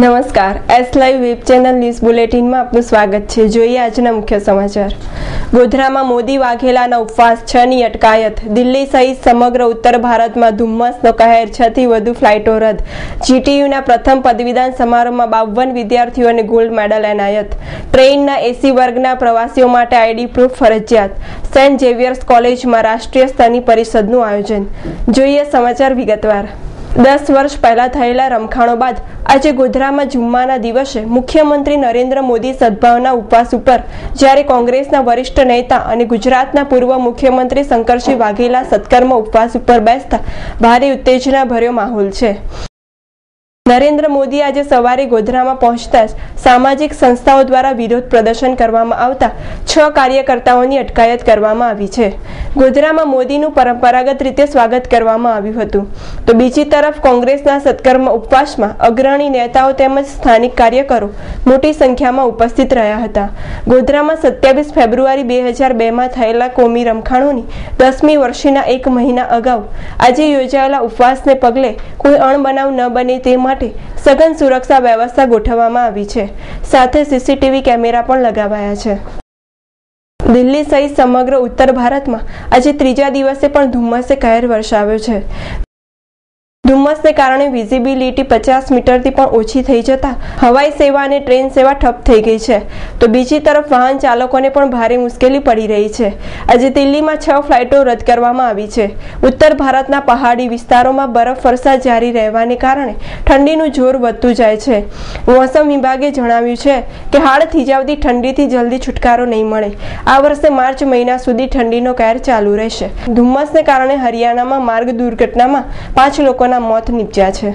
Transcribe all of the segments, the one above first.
નમસ્કાર, S live web channel news બુલેટિનમાં આપનું સ્વાગત છે। જોઈએ આજના મુખ્ય સમાચાર। ગોધરામાં મોદી વાઘેલાના ઉપવાસ 6ની અટકાયત। દિલ્હી સહિત સમગ્ર ઉત્તર ભારતમાં ધુમ્મસનો કહેર। 6 થી વધુ ફ્લાઇટો રદ। જીટીયુના પ્રથમ પદવીદાન સમારોહમાં 52 વિદ્યાર્થીઓને ગોલ્ડ મેડલ એનાયત। ટ્રેનના એસી વર્ગના પ્રવાસીઓ માટે આઈડી પ્રૂફ ફરજિયાત। સેન્ટ ઝેવિયર્સ કોલેજમાં રાષ્ટ્રીય સ્તરની પરિષદનું આયોજન। જોઈએ સમાચાર વિગતવાર। 10 વર્ષ પહેલા થયેલા રમખાણો બાદ આજે ગોધરામાં જુમ્માના દિવસે મુખ્યમંત્રી નરેન્દ્ર મોદી સદભાવના ઉપવાસ ઉપર જ્યારે કોંગ્રેસના વરિષ્ઠ નેતા અને ગુજરાતના પૂર્વ મુખ્યમંત્રી શંકરસિંહ વાઘેલા સત્કર્મ ઉપવાસ ઉપર બેસતા ભારે ઉત્તેજનાભર્યો માહોલ છે। નરેન્દ્ર મોદી આજે સવારે ગોધરામાં પહોંચતા જ સામાજિક સંસ્થાઓ દ્વારા વિરોધ પ્રદર્શન કરવામાં આવતા 6 કાર્યકર્તાઓની અટકાયત કરવામાં આવી છે। ગોધરામાં મોદીનું પરંપરાગત રીતે સ્વાગત કરવામાં આવ્યું હતું તો બીજી તરફ કોંગ્રેસના સત્કર્મ ઉપવાસમાં અગ્રણી નેતાઓ તેમજ સ્થાનિક કાર્યકરો મોટી સંખ્યામાં ઉપસ્થિત રહ્યા હતા। ગોધરામાં 27 ફેબ્રુઆરી 2002માં થયેલા કોમી રમખાણોની 10મી વર્ષના એક મહિના અગાઉ આજે યોજાયેલા ઉપવાસને પગલે કોઈ અણબનાવ ન બને તે માટે સઘન સુરક્ષા વ્યવસ્થા ગોઠવવામાં આવી છે। સાથે સીસીટીવી કેમેરા પણ લગાવાયા છે। દિલ્હી સહિત સમગ્ર ઉત્તર ભારતમાં આજે ત્રીજા દિવસે પણ ધુમ્મસે કહેર વરસાવ્યો છે। ધુમ્મસને કારણે વિઝિબિલિટી 50 મીટરથી પણ ઓછી થઈ જતા હવાઈ સેવા અને ટ્રેન સેવા ઠપ થઈ ગઈ છે તો બીજી તરફ વાહન ચાલકોને પણ ભારે મુશ્કેલી પડી રહી છે। આજે દિલ્હીમાં 6 ફ્લાઇટો રદ કરવામાં આવી છે। ઉત્તર ભારતના પહાડી વિસ્તારોમાં બરફવર્ષા જારી રહેવાને કારણે ઠંડીનું જોર વધતું જાય છે। મોસમ વિભાગે જણાવ્યું છે કે હાડ થીજાવતી ઠંડીથી જલ્દી છુટકારો નહીં મળે। આ વર્ષે માર્ચ મહિના સુધી ઠંડીનો કહેર ચાલુ રહેશે। ધુમ્મસને કારણે હરિયાણામાં માર્ગ દુર્ઘટનામાં 5 લોકોના મોત નીપજ્યા છે।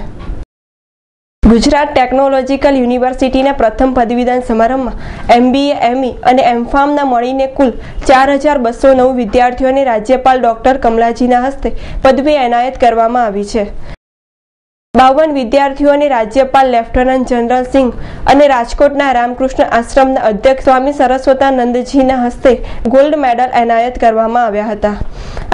ગુજરાત ટેકનોલોજીકલ યુનિવર્સિટીના પ્રથમ પદવીદાન સમારંભમાં MBA, ME અને M.Pharmના મળીને કુલ 4209 વિદ્યાર્થીઓને રાજ્યપાલ ડોક્ટર કમલાજીના હસ્તે પદવી એનાયત કરવામાં આવી છે। 52 વિદ્યાર્થીઓને રાજ્યપાલ લેફ્ટનન્ટ જનરલ સિંહ અને રાજકોટના રામકૃષ્ણ આશ્રમના અધ્યક્ષ સ્વામી સરસ્વતાનંદજીના હસ્તે ગોલ્ડ મેડલ એનાયત કરવામાં આવ્યા હતા।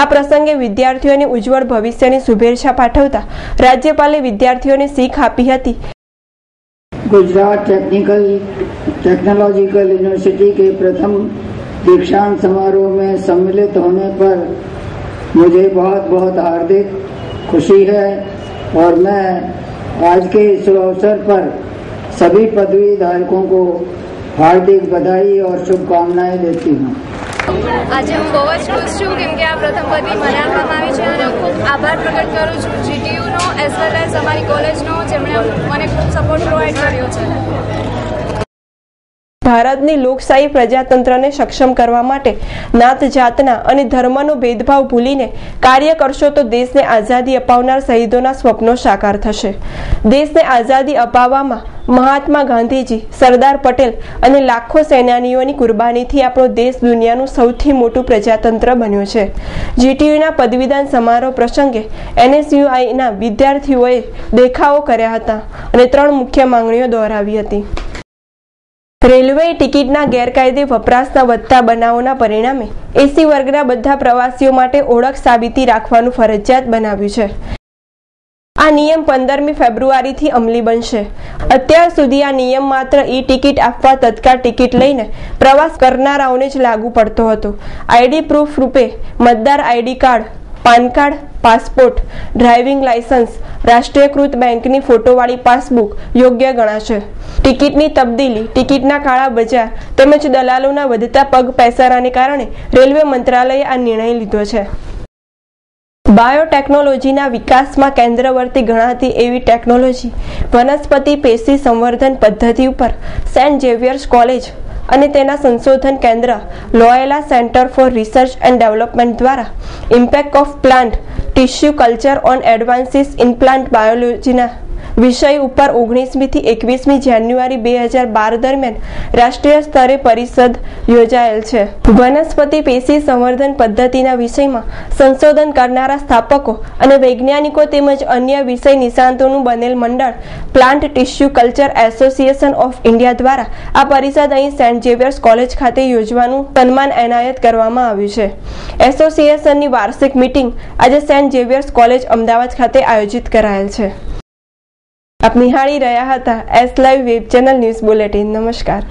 આ પ્રસંગે વિદ્યાર્થીઓને ઉજ્જવળ ભવિષ્યની શુભેચ્છા પાઠવતા રાજ્યપાલે વિદ્યાર્થીઓને શીખ આપી હતી। गुजरात टेक्नोलॉजिकल यूनिवर्सिटी के प्रथम दीक्षांत समारोह में सम्मिलित होने पर मुझे बहुत बहुत हार्दिक खुशी है और मैं आज के इस अवसर पर सभी पदवी धारकों को हार्दिक बधाई और शुभकामनाएं देती हूँ। આજે હું બહુ જ ખુશ છું કેમ કે આ પ્રથમ પદવી મને આપવામાં આવી છે અને ખૂબ આભાર પ્રકટ કરું છું જીટીયુનો એઝ વેલ એઝ અમારી કોલેજનો જેમણે મને ખૂબ સપોર્ટ પ્રોવાઈડ કર્યો છે। ભારતની લોકશાહી પ્રજાતંત્રને સક્ષમ કરવા માટે નાત જાતના અને ધર્મનો ભેદભાવ ભૂલીને કાર્ય કરશો તો દેશને આઝાદી અપાવનાર શહીદોના સ્વપ્નો સાકાર થશે। દેશને આઝાદી અપાવવામાં મહાત્મા ગાંધીજી, સરદાર પટેલ અને લાખો સેનાનીઓની કુરબાનીથી આપણો દેશ દુનિયાનું સૌથી મોટું પ્રજાતંત્ર બન્યો છે। જીટીયુના પદવીદાન સમારોહ પ્રસંગે NSUIના વિદ્યાર્થીઓએ દેખાવો કર્યા હતા અને 3 મુખ્ય માંગણીઓ દોહરાવી હતી। રેલવે ટિકિટના ગેરકાયદે વપરાશના વધતા બનાવોના પરિણામે એસી વર્ગના બધા પ્રવાસીઓ માટે ઓળખ સાબિતી રાખવાનું ફરજિયાત બનાવ્યું છે। આ નિયમ 15મી ફેબ્રુઆરીથી અમલી બનશે। અત્યાર સુધી આ નિયમ માત્ર ઈ-ટિકિટ આપવા તત્કાળ ટિકિટ લઈને પ્રવાસ કરનારાઓને જ લાગુ પડતો હતો। આઈડી પ્રૂફ રૂપે મતદાર ID card, PAN card, passport, driving licence, રાષ્ટ્રીયકૃત બેંકની ફોટોવાળી પાસબુક યોગ્ય ગણાશે। ટિકિટની તબદીલી, ટિકિટના કાળા બજાર તેમજ દલાલોના વધતા પગ પેસારાને કારણે રેલવે મંત્રાલયે આ નિર્ણય લીધો છે। બાયોટેકનોલોજીના વિકાસમાં કેન્દ્રવર્તી ગણાતી એવી ટેકનોલોજી વનસ્પતિ પેશી સંવર્ધન પદ્ધતિ ઉપર સેન્ટ ઝેવિયર્સ કોલેજ અને તેના સંશોધન કેન્દ્ર Loyola centre for research and development દ્વારા impact of plant tissue culture on advances in plant બાયોલોજીના વિષય ઉપર 19મી થી 21મી જાન્યુઆરી 2012 દરમિયાન રાષ્ટ્રીય સ્તરે પરિષદ યોજાયેલ છે। વનસ્પતિ પેશી સંવર્ધન પદ્ધતિના વિષયમાં સંશોધન કરનારા સ્થાપકો અને વૈજ્ઞાનિકો તેમજ અન્ય વિષય નિષ્ણાતોનું બનેલ મંડળ plant tissue culture association of India દ્વારા આ પરિષદ અહીં સેન્ટ ઝેવિયર્સ કોલેજ ખાતે યોજવાનું સન્માન એનાયત કરવામાં આવ્યું છે। એસોસિએશનની વાર્ષિક મીટિંગ આજે સેન્ટ ઝેવિયર્સ કોલેજ અમદાવાદ ખાતે આયોજિત કરાયેલ છે। આપ નિહાળી રહ્યા હતા S live web channel news bulletin. નમસ્કાર.